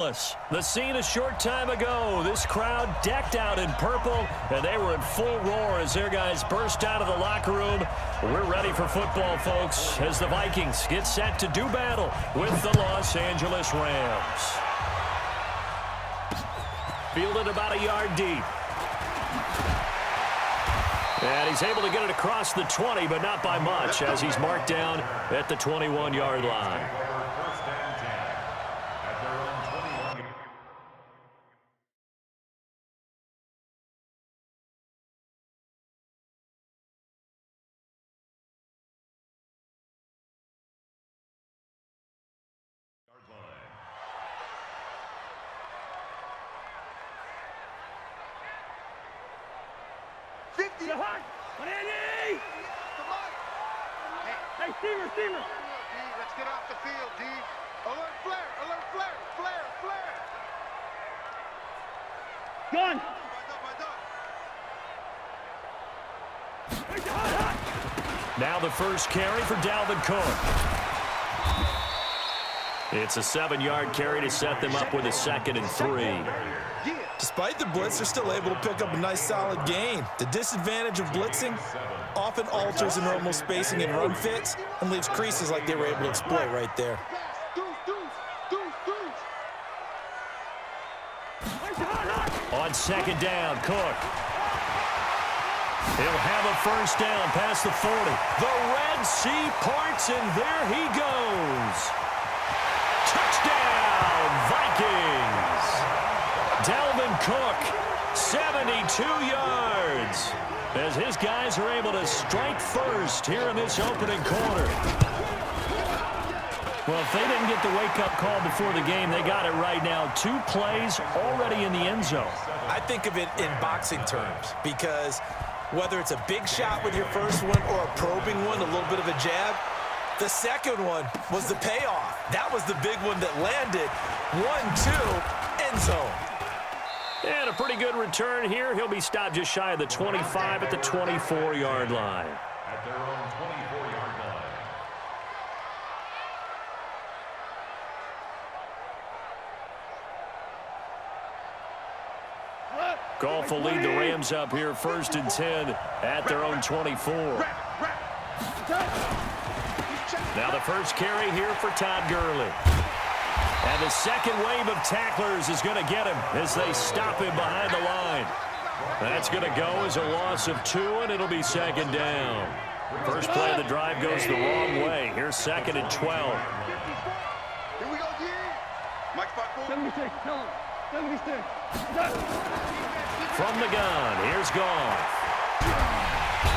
The scene a short time ago. This crowd decked out in purple, and they were in full roar as their guys burst out of the locker room. We're ready for football, folks, as the Vikings get set to do battle with the Los Angeles Rams. Fielded about a yard deep. And he's able to get it across the 20, but not by much, as he's marked down at the 21-yard line. Hey, Steamer. Let's get off the field, D. Alert flare. Gun. Now the first carry for Dalvin Cook. It's a 7-yard carry to set them up with a 2nd and 3. Despite the blitz, they're still able to pick up a nice solid gain. The disadvantage of blitzing often alters the normal spacing and run fits and leaves creases like they were able to exploit right there. On 2nd down, Cook. He'll have a first down past the 40. The Red Sea parts, and there he goes. Touchdown, Vikings. Dalvin Cook, 72 yards, as his guys are able to strike first here in this opening quarter. Well, if they didn't get the wake-up call before the game, they got it right now. 2 plays already in the end zone. I think of it in boxing terms because whether it's a big shot with your first one or a probing one, a little bit of a jab, the second one was the payoff. That was the big one that landed. 1-2, end zone. And a pretty good return here. He'll be stopped just shy of the 25 at the 24-yard line. At their own 24-yard line. Goff will lead the Rams up here 1st and 10 at their own 24. Now the first carry here for Todd Gurley. And the second wave of tacklers is going to get him as they stop him behind the line. That's going to go as a loss of 2, and it'll be 2nd down. First play of the drive goes the wrong way. Here's 2nd and 12. Here we go, D. Mike 76, tell him. 76. From the gun, here's Goff.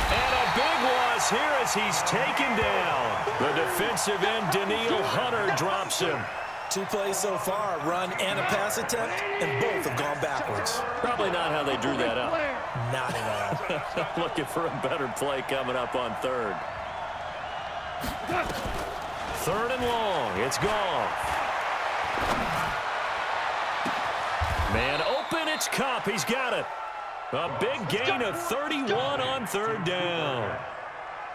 And a big loss here as he's taken down. The defensive end, Danielle Hunter, drops him. 2 plays so far, a run and a pass attempt, and both have gone backwards. Probably not how they drew that up. Not at all. Looking for a better play coming up on 3rd. 3rd and long. It's Goff. Man open, it's Kupp. He's got it. A big gain of 31 on 3rd down.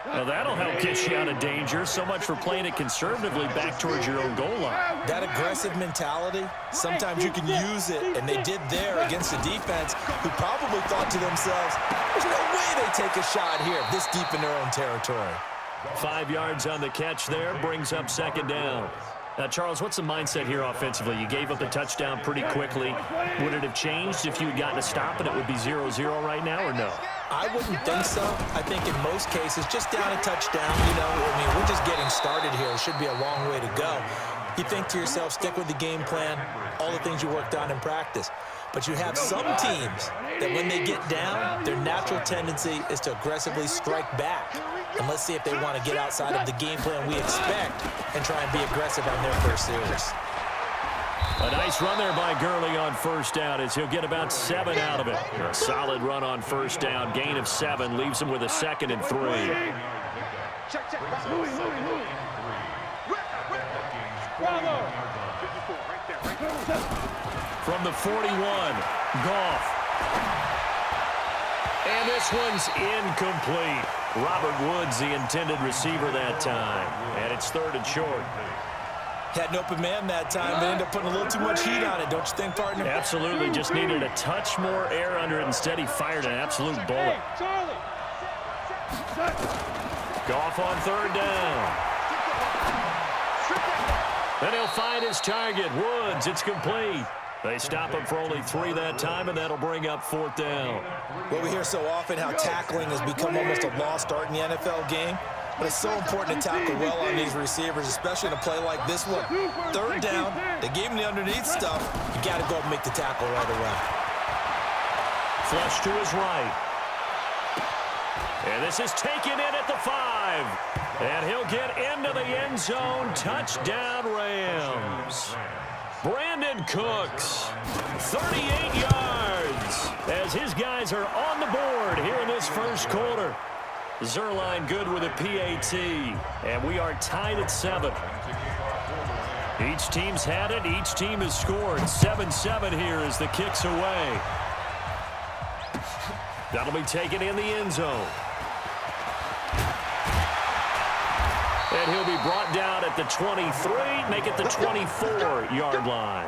Well, that'll help get you out of danger. So much for playing it conservatively back towards your own goal line. That aggressive mentality, sometimes you can use it, and they did there against a defense who probably thought to themselves, there's no way they take a shot here this deep in their own territory. 5 yards on the catch there, brings up 2nd down. Now, Charles, what's the mindset here offensively? You gave up a touchdown pretty quickly. Would it have changed if you had gotten a stop and it would be 0-0 right now, or no? I wouldn't think so. I think in most cases, just down a touchdown, we're just getting started here. It should be a long way to go. You think to yourself, stick with the game plan, all the things you worked on in practice. But you have some teams that when they get down, their natural tendency is to aggressively strike back. And let's see if they want to get outside of the game plan we expect and try and be aggressive on their first series. A nice run there by Gurley on 1st down as he'll get about 7 out of it. A solid run on 1st down. Gain of 7 leaves him with a 2nd and 3. From the 41, Goff. And this one's incomplete. Robert Woods, the intended receiver that time. And it's 3rd and short. Had an open man that time, but ended up putting a little too much heat on it, don't you think, partner? Absolutely. Just needed a touch more air under it. Instead, he fired an absolute bullet. Goff on third down. Then he'll find his target. Woods, it's complete. They stop him for only 3 that time, and that'll bring up 4th down. Well, we hear so often how tackling has become almost a lost art in the NFL game. But it's so important to tackle well on these receivers, especially in a play like this one. Third down, they gave him the underneath stuff. You got to go up and make the tackle right away. Flush to his right. And this is taken in at the 5. And he'll get into the end zone. Touchdown, Rams. Brandon Cooks, 38 yards, as his guys are on the board here in this first quarter. Zerline good with a PAT, and we are tied at 7. Each team's had it. Each team has scored. 7-7 here as the kick's away. That'll be taken in the end zone. And he'll be brought down at the 23, make it the 24-yard line.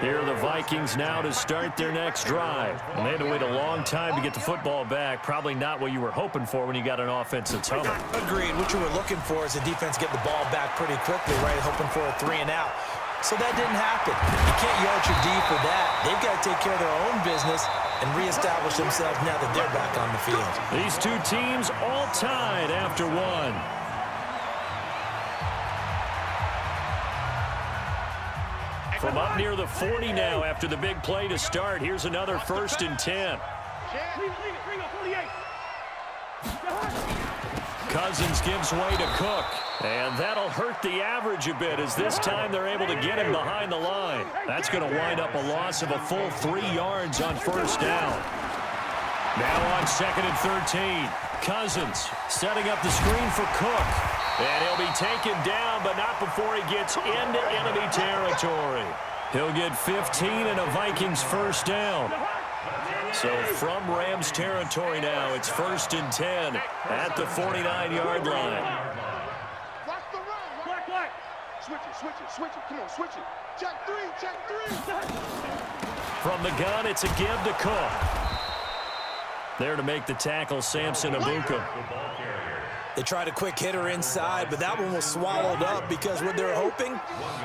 Here are the Vikings now to start their next drive. And they had to wait a long time to get the football back. Probably not what you were hoping for when you got an offense that's humming. Agreed. What you were looking for is the defense get the ball back pretty quickly, right? Hoping for a 3-and-out. So that didn't happen. You can't yard your D for that. They've got to take care of their own business and reestablish themselves now that they're back on the field. These two teams all tied after 1. From up near the 40 now after the big play to start. Here's another 1st and 10. Cousins gives way to Cook. And that'll hurt the average a bit as this time they're able to get him behind the line. That's going to wind up a loss of a full 3 yards on 1st down. Now on 2nd and 13. Cousins setting up the screen for Cook. And he'll be taken down, but not before he gets into enemy territory. He'll get 15 and a Vikings 1st down. So from Rams territory now, it's 1st and 10 at the 49-yard line. Watch the run. Black. Switch it. Come on, switch it. Check 3. From the gun, it's a give to Cook. There to make the tackle, Samson Abuka. They tried a quick hitter inside, but that one was swallowed up because what they're hoping,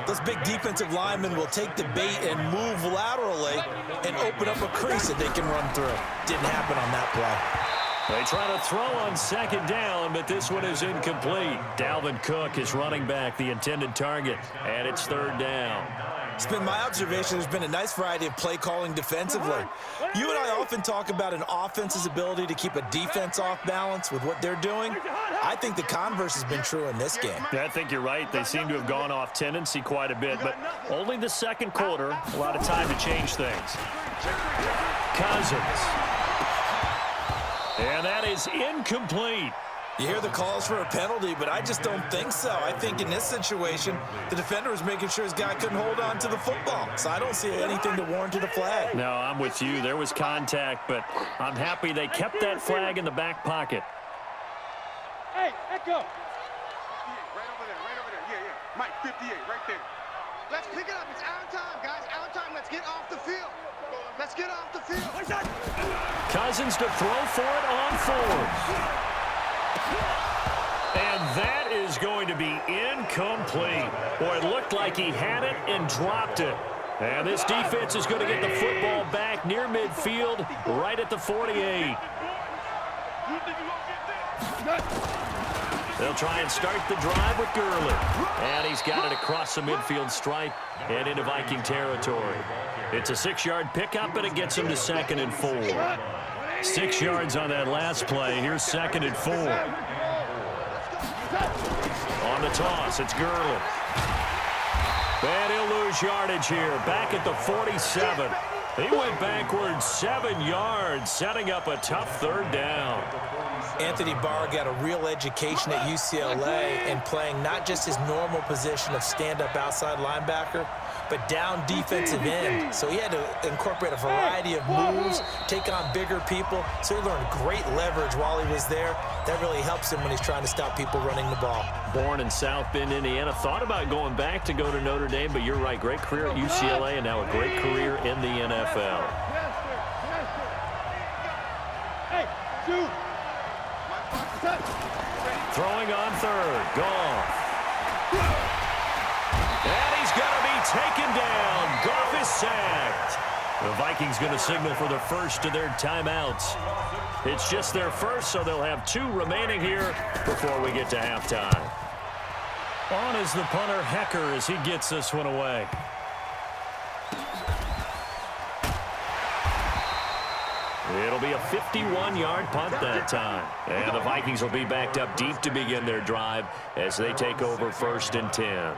those big defensive linemen will take the bait and move laterally and open up a crease that they can run through. Didn't happen on that play. They try to throw on 2nd down, but this one is incomplete. Dalvin Cook is running back the intended target, and it's 3rd down. It's been my observation there's been a nice variety of play calling defensively. You and I often talk about an offense's ability to keep a defense off balance with what they're doing. I think the converse has been true in this game. Yeah, I think you're right. They seem to have gone off tendency quite a bit, but only the 2nd quarter. A lot of time to change things. Cousins. And that is incomplete. You hear the calls for a penalty, but I just don't think so. I think in this situation, the defender was making sure his guy couldn't hold on to the football. So I don't see anything to warrant a flag. No, I'm with you. There was contact, but I'm happy they kept that flag in the back pocket. Hey, Echo. Right over there. Yeah. Mike, 58, right there. Let's pick it up. It's out of time, guys. Out of time. Let's get off the field. Cousins to throw for it on 4th. And that is going to be incomplete. Boy, it looked like he had it and dropped it. And this defense is going to get the football back near midfield, right at the 48. They'll try and start the drive with Gurley. And he's got it across the midfield stripe and into Viking territory. It's a 6-yard pickup, and it gets him to 2nd and 4. 6 yards on that last play. Here's 2nd and 4. On the toss, it's Gurley. And he'll lose yardage here. Back at the 47. He went backwards 7 yards, setting up a tough 3rd down. Anthony Barr got a real education at UCLA and playing not just his normal position of stand-up outside linebacker, but down defensive end. So he had to incorporate a variety of moves, take on bigger people. So he learned great leverage while he was there. That really helps him when he's trying to stop people running the ball. Born in South Bend, Indiana. Thought about going back to go to Notre Dame, but you're right. Great career at UCLA and now a great career in the NFL. Hey, shoot. Throwing on third. Goff. And he's going to be taken down. Goff is sacked. The Vikings going to signal for the first of their timeouts. It's just their first, so they'll have 2 remaining here before we get to halftime. On is the punter, Hecker, as he gets this one away. It'll be a 51-yard punt that time. And the Vikings will be backed up deep to begin their drive as they take over 1st and 10.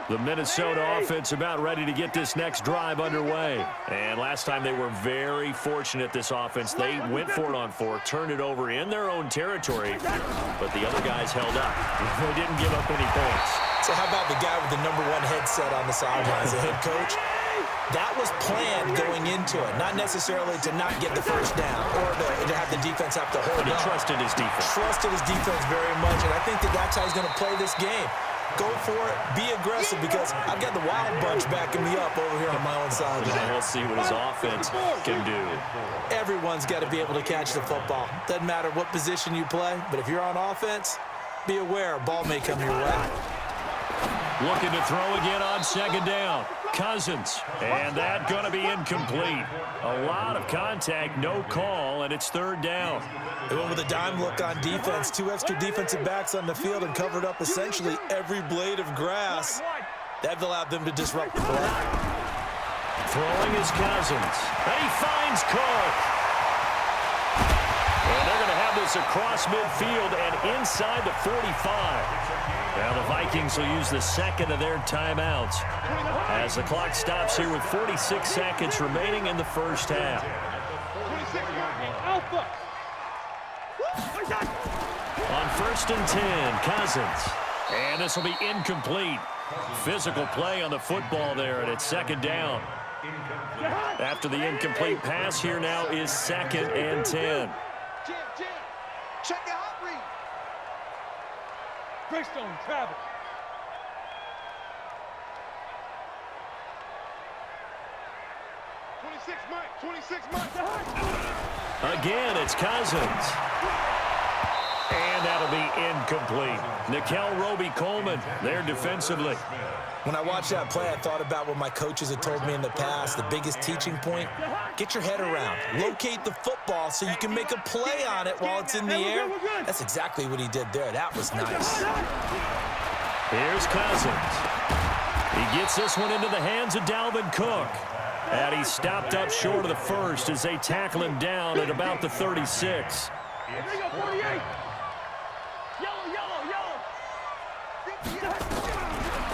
The Minnesota offense about ready to get this next drive underway. And last time they were very fortunate, this offense. They went for it on 4, turned it over in their own territory, but the other guys held up. They didn't give up any points. So how about the guy with the #1 headset on the sidelines, the head coach? That was planned going into it, not necessarily to not get the first down or to have the defense have to hold But he on. trusted his defense. Trusted his defense very much, and I think that's how he's going to play this game. Go for it, be aggressive, because I've got the wild bunch backing me up over here on my own side. And we'll see what his offense can do. Everyone's got to be able to catch the football. Doesn't matter what position you play, but if you're on offense, be aware a ball may come your way. Looking to throw again on 2nd down. Cousins, and that going to be incomplete. A lot of contact, no call, and it's 3rd down. They went with a dime look on defense. 2 extra defensive backs on the field and covered up essentially every blade of grass. That allowed them to disrupt the play. Throwing is Cousins, and he finds Cook. And they're going to have this across midfield and inside the 45. Now the Vikings will use the 2nd of their timeouts as the clock stops here with 46 seconds remaining in the first half. On 1st and 10, Cousins. And this will be incomplete. Physical play on the football there, and it's 2nd down. After the incomplete pass, here now is 2nd and 10. Jim, check the hot read. Greystone, travel. Again, it's Cousins. And that'll be incomplete. Nickel Roby-Coleman there defensively. When I watched that play, I thought about what my coaches had told me in the past. The biggest teaching point, get your head around. Locate the football so you can make a play on it while it's in the air. That's exactly what he did there. That was nice. Here's Cousins. He gets this one into the hands of Dalvin Cook. And he's stopped up short of the first as they tackle him down at about the 36.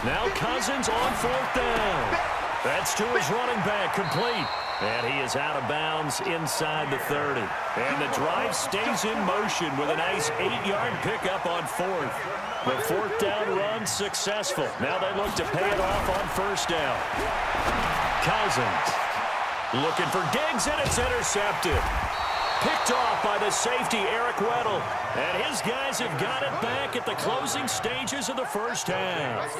Now Cousins on 4th down. That's to his running back, complete. And he is out of bounds inside the 30. And the drive stays in motion with a nice 8-yard pickup on 4th. The 4th down run successful. Now they look to pay it off on 1st down. Cousins looking for Diggs, and it's intercepted. Picked off by the safety, Eric Weddle. And his guys have got it back at the closing stages of the first half.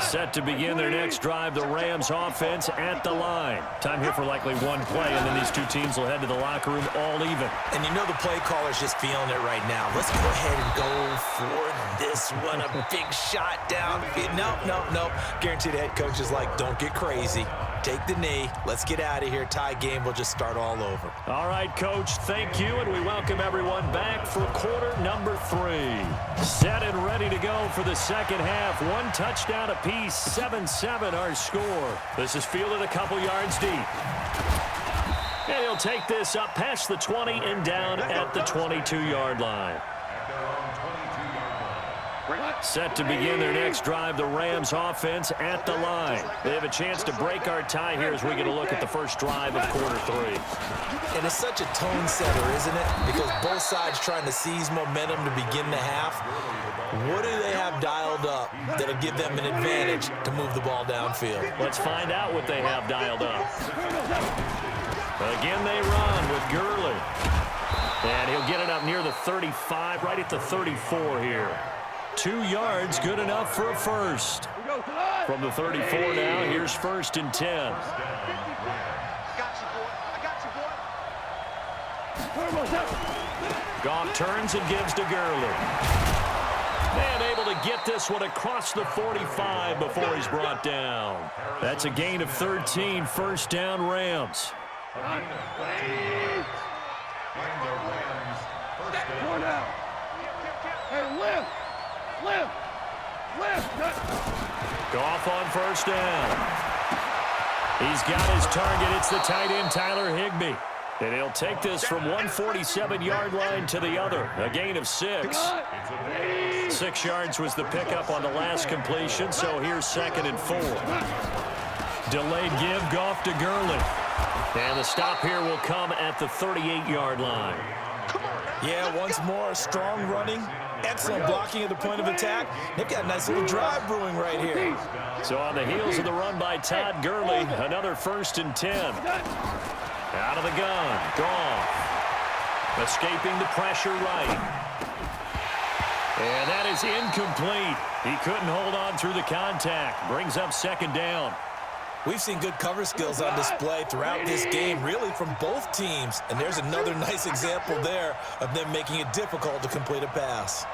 Set to begin their next drive, the Rams offense at the line. Time here for likely one play, and then these two teams will head to the locker room all even. And you know the play caller's just feeling it right now. Let's go ahead and go for this one. A big shot down. No. Guaranteed the head coach is like, don't get crazy. Take the knee. Let's get out of here. Tie game. We'll just start all over. All right, Coach, thank you, and we welcome everyone back for quarter number 3. Set and ready to go for the second half. One touchdown apiece, 7-7 our score. This is fielded a couple yards deep. And he'll take this up past the 20 and down at the 22-yard line. Set to begin their next drive, the Rams offense at the line. They have a chance to break our tie here as we get a look at the first drive of quarter 3. And it's such a tone setter, isn't it? Because both sides trying to seize momentum to begin the half. What do they have have dialed up that'll give them an advantage to move the ball downfield? Let's find out what they have dialed up. Again, they run with Gurley. And he'll get it up near the 35, right at the 34 here. 2 yards, good enough for a first. From the 34 now, here's 1st and 10. Goff turns and gives to Gurley. And able to get this one across the 45 before he's brought down. That's a gain of 13, 1st down Rams. Goff on 1st down. He's got his target. It's the tight end, Tyler Higbee. And he'll take this from 147-yard line to the other. A gain of 6. 6 yards was the pickup on the last completion, so here's 2nd and 4. Delayed give, Goff to Gurley. And the stop here will come at the 38-yard line. Yeah, once more, strong running, excellent blocking at the point of attack. They've got a nice little drive brewing right here. So on the heels of the run by Todd Gurley, another 1st and 10. Out of the gun, Goff. Escaping the pressure right. And that is incomplete. He couldn't hold on through the contact. Brings up 2nd down. We've seen good cover skills on display throughout this game, really from both teams. And there's another nice example there of them making it difficult to complete a pass.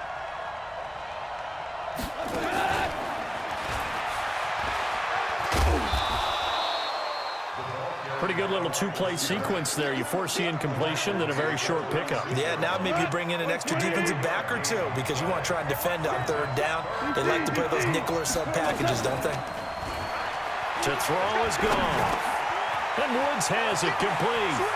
Pretty good little 2-play sequence there. You foresee incompletion, then a very short pickup. Yeah, now maybe you bring in an extra defensive back or 2 because you want to try and defend on 3rd down. They like to play those nickel or sub packages, don't they? To throw is gone. And Woods has it complete.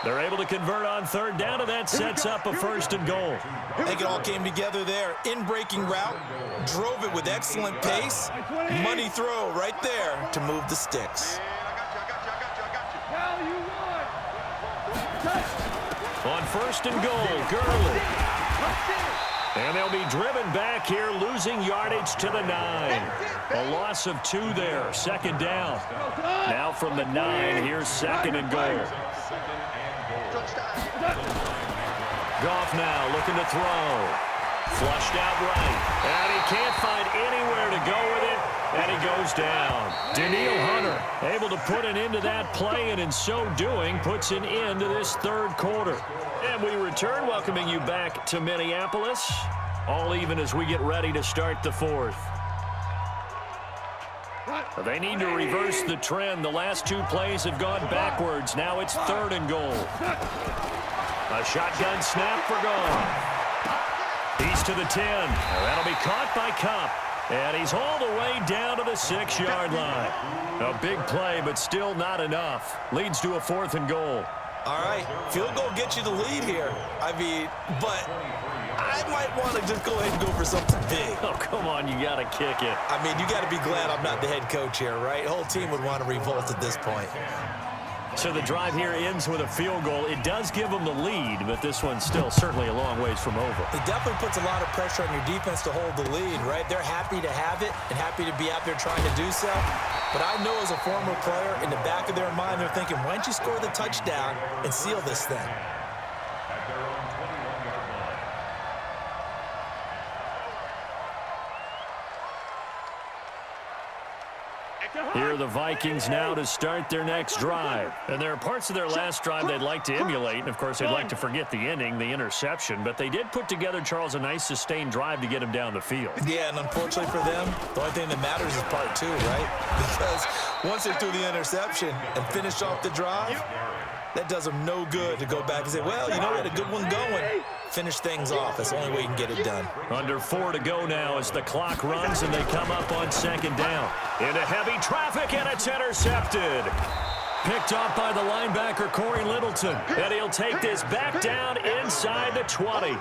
They're able to convert on 3rd down, and that sets up a 1st and goal. I think it all came together there. In-breaking route, drove it with excellent pace. Money throw right there to move the sticks. On 1st and goal, Gurley. And they'll be driven back here, losing yardage to the 9. A loss of 2 there, 2nd down. Now from the 9, here's 2nd and goal. Goff now looking to throw. Flushed out right. And he can't find anywhere to go with it. And he goes down. Danielle Hunter able to put an end to that play, and in so doing puts an end to this 3rd quarter. And we return, welcoming you back to Minneapolis. All even as we get ready to start the 4th. They need to reverse the trend. The last 2 plays have gone backwards. Now it's 3rd and goal. A shotgun snap for Goff. He's to the 10. That'll be caught by Kupp. And he's all the way down to the 6-yard line. A big play, but still not enough. Leads to a 4th and goal. All right, field goal gets you the lead here. I mean, but I might want to just go ahead and go for something big. Oh, come on, you got to kick it. I mean, you got to be glad I'm not the head coach here, right? The whole team would want to revolt at this point. So the drive here ends with a field goal. It does give them the lead, but this one's still certainly a long ways from over. It definitely puts a lot of pressure on your defense to hold the lead, right? They're happy to have it and happy to be out there trying to do so. But I know as a former player, in the back of their mind, they're thinking, why don't you score the touchdown and seal this thing? Here are the Vikings now to start their next drive. And there are parts of their last drive they'd like to emulate. And, of course, they'd like to forget the ending, the interception. But they did put together, Charles, a nice sustained drive to get him down the field. Yeah, and unfortunately for them, the only thing that matters is part 2, right? Because once they threw the interception and finished off the drive, that does them no good to go back and say, well, you know, we had a good one going. Finish things off. That's the only way you can get it done. Under 4 to go now as the clock runs and they come up on 2nd down. Into heavy traffic, and it's intercepted. Picked off by the linebacker, Corey Littleton. And he'll take this back down inside the 20.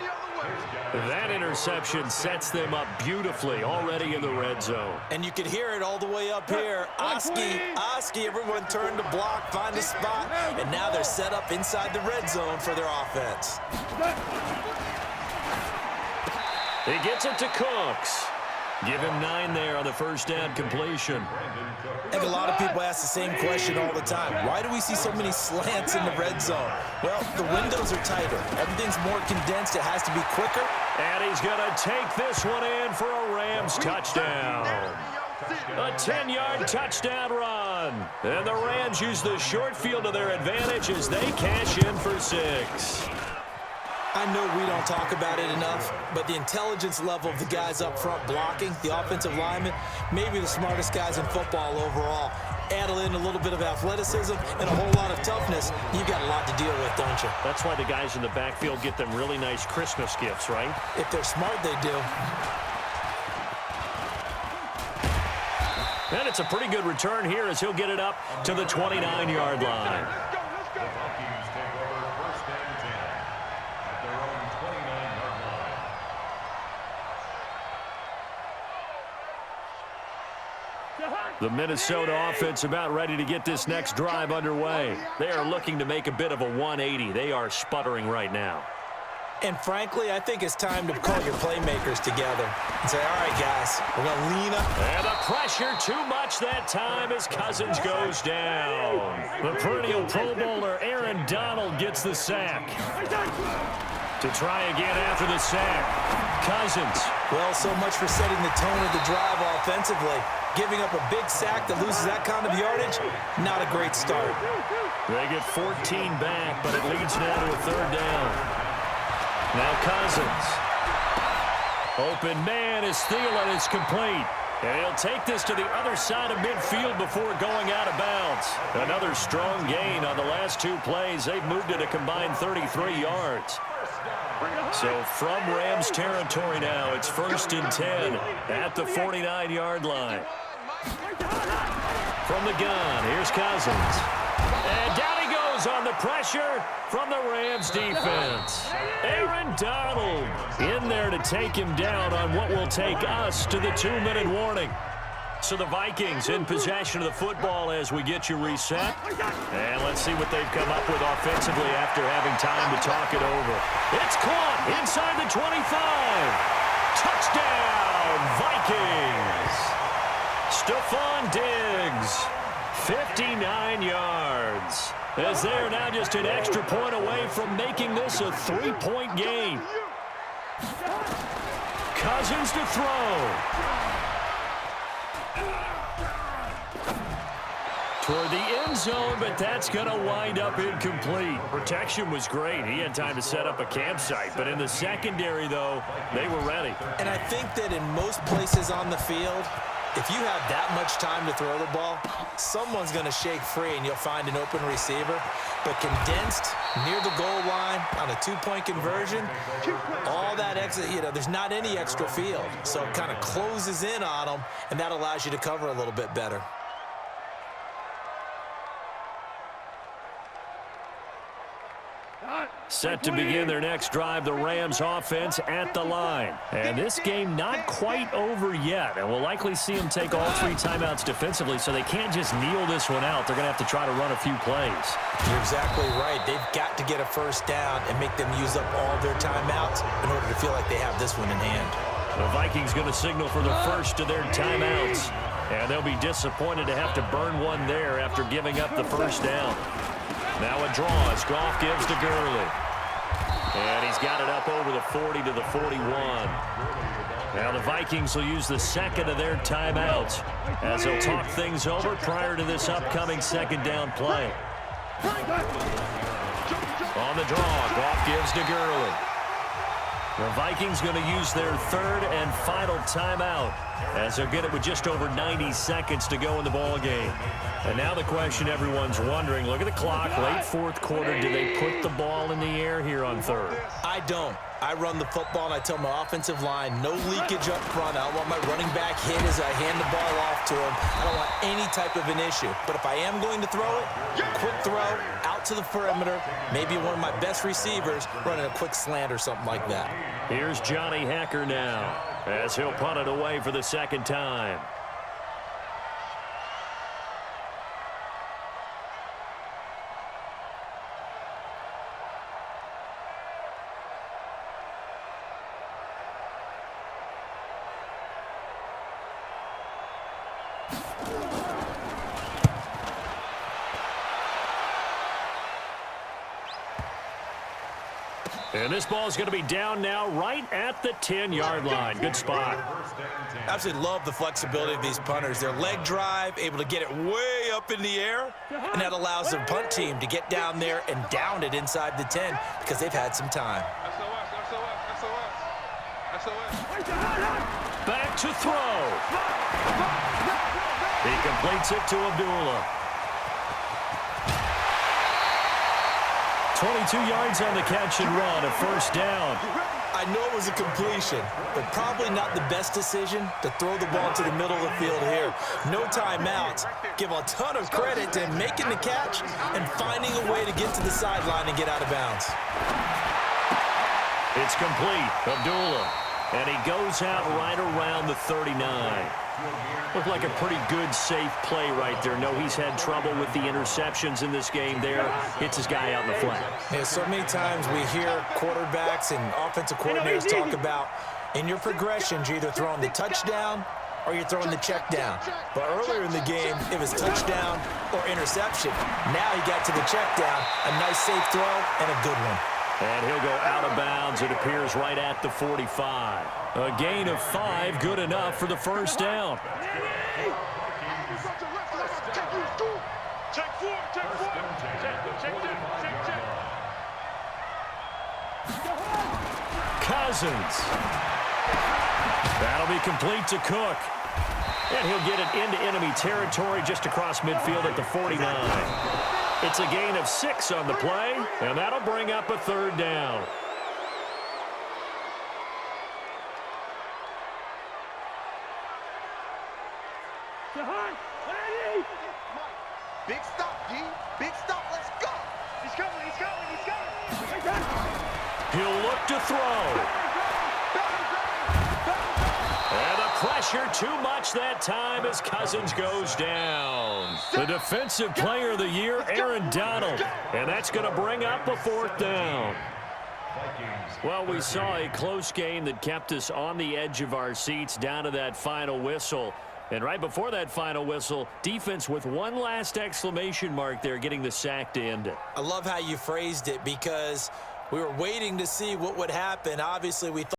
That interception sets them up beautifully already in the red zone. And you can hear it all the way up here. Oski, everyone turned to block, find a spot, and now they're set up inside the red zone for their offense. He gets it to Cooks. Give him 9 there on the first down completion. I think a lot of people ask the same question all the time. Why do we see so many slants in the red zone? Well, the windows are tighter. Everything's more condensed. It has to be quicker. And he's going to take this one in for a Rams touchdown. A 10-yard touchdown run. And the Rams use the short field to their advantage as they cash in for 6. I know we don't talk about it enough, but the intelligence level of the guys up front blocking, the offensive linemen, maybe the smartest guys in football overall. Add in a little bit of athleticism and a whole lot of toughness, you've got a lot to deal with, don't you? That's why the guys in the backfield get them really nice Christmas gifts, right? If they're smart, they do. And it's a pretty good return here as he'll get it up to the 29-yard line. The Vikings take over first and 10 at their own 29-yard line. The Minnesota offense about ready to get this next drive underway. They are looking to make a bit of a 180. They are sputtering right now. And frankly, I think it's time to call your playmakers together and say, all right, guys, we're going to lean up. And the pressure too much that time as Cousins goes down. The perennial Pro Bowler Aaron Donald gets the sack. To try again after the sack. Cousins. Well, so much for setting the tone of the drive offensively. Giving up a big sack that loses that kind of yardage, not a great start. They get 14 back, but it leads now to a 3rd down. Now Cousins. Open man is Thielen. It's complete. And he'll take this to the other side of midfield before going out of bounds. Another strong gain on the last 2 plays. They've moved it a combined 33 yards. So from Rams territory now, it's 1st and 10 at the 49-yard line. From the gun, here's Cousins. And down he goes on the pressure from the Rams defense. Aaron Donald in there to take him down on what will take us to the 2-minute warning. So the Vikings in possession of the football as we get you reset. And let's see what they've come up with offensively after having time to talk it over. It's caught inside the 25. Touchdown, Vikings. Stephon Diggs, 59 yards. As they're now just an extra point away from making this a 3-point game. Cousins to throw. Toward the end zone, but that's going to wind up incomplete. Protection was great. He had time to set up a campsite. But in the secondary, though, they were ready. And I think that in most places on the field, if you have that much time to throw the ball, someone's going to shake free and you'll find an open receiver. But condensed, near the goal line, on a 2-point conversion, all that extra, there's not any extra field. So it kind of closes in on them, and that allows you to cover a little bit better. Set to begin their next drive, the Rams offense at the line. And this game not quite over yet. And we'll likely see them take all 3 timeouts defensively, so they can't just kneel this one out. They're going to have to try to run a few plays. You're exactly right. They've got to get a first down and make them use up all their timeouts in order to feel like they have this one in hand. The Vikings going to signal for the first of their timeouts. And they'll be disappointed to have to burn one there after giving up the first down. Now a draw as Goff gives to Gurley. And he's got it up over the 40 to the 41. Now the Vikings will use the second of their timeouts as they'll talk things over prior to this upcoming 2nd down play. On the draw, Goff gives to Gurley. The Vikings going to use their 3rd and final timeout as they'll get it with just over 90 seconds to go in the ball game. And now the question everyone's wondering, look at the clock, late 4th quarter, do they put the ball in the air here on 3rd? I don't. I run the football, and I tell my offensive line, no leakage up front. I don't want my running back hit as I hand the ball off to him. I don't want any type of an issue. But if I am going to throw it, quick throw, out to the perimeter, maybe one of my best receivers running a quick slant or something like that. Here's Johnny Hecker now as he'll punt it away for the 2nd time. And this ball is going to be down now right at the 10-yard line. Good spot. Absolutely love the flexibility of these punters. Their leg drive, able to get it way up in the air, and that allows the punt team to get down there and down it inside the 10 because they've had some time. Back to throw. He completes it to Abdullah. 22 yards on the catch and run, a first down. I know it was a completion, but probably not the best decision to throw the ball to the middle of the field here. No timeouts. Give a ton of credit to him making the catch and finding a way to get to the sideline and get out of bounds. It's complete. Abdullah. And he goes out right around the 39. Looked like a pretty good, safe play right there. No, he's had trouble with the interceptions in this game there. Hits his guy out in the flat. Yeah, so many times we hear quarterbacks and offensive coordinators talk about in your progressions, you're either throwing the touchdown or you're throwing the check down. But earlier in the game, it was touchdown or interception. Now he got to the check down, a nice safe throw and a good one. And he'll go out of bounds. It appears right at the 45. A gain of 5, good enough for the first down. Cousins. That'll be complete to Cook. And he'll get it into enemy territory just across midfield at the 49. It's a gain of 6 on the play, and that'll bring up a third down. Big stop, G. Big stop. Let's go. He's coming. He's coming. He's coming. He'll look to throw. And the pressure too much that time as Cousins goes down. The defensive player of the year, Aaron Donald. And that's going to bring up a fourth down. Well, we saw a close game that kept us on the edge of our seats down to that final whistle. And right before that final whistle, defense with one last exclamation mark there, getting the sack to end it. I love how you phrased it because we were waiting to see what would happen. Obviously, we thought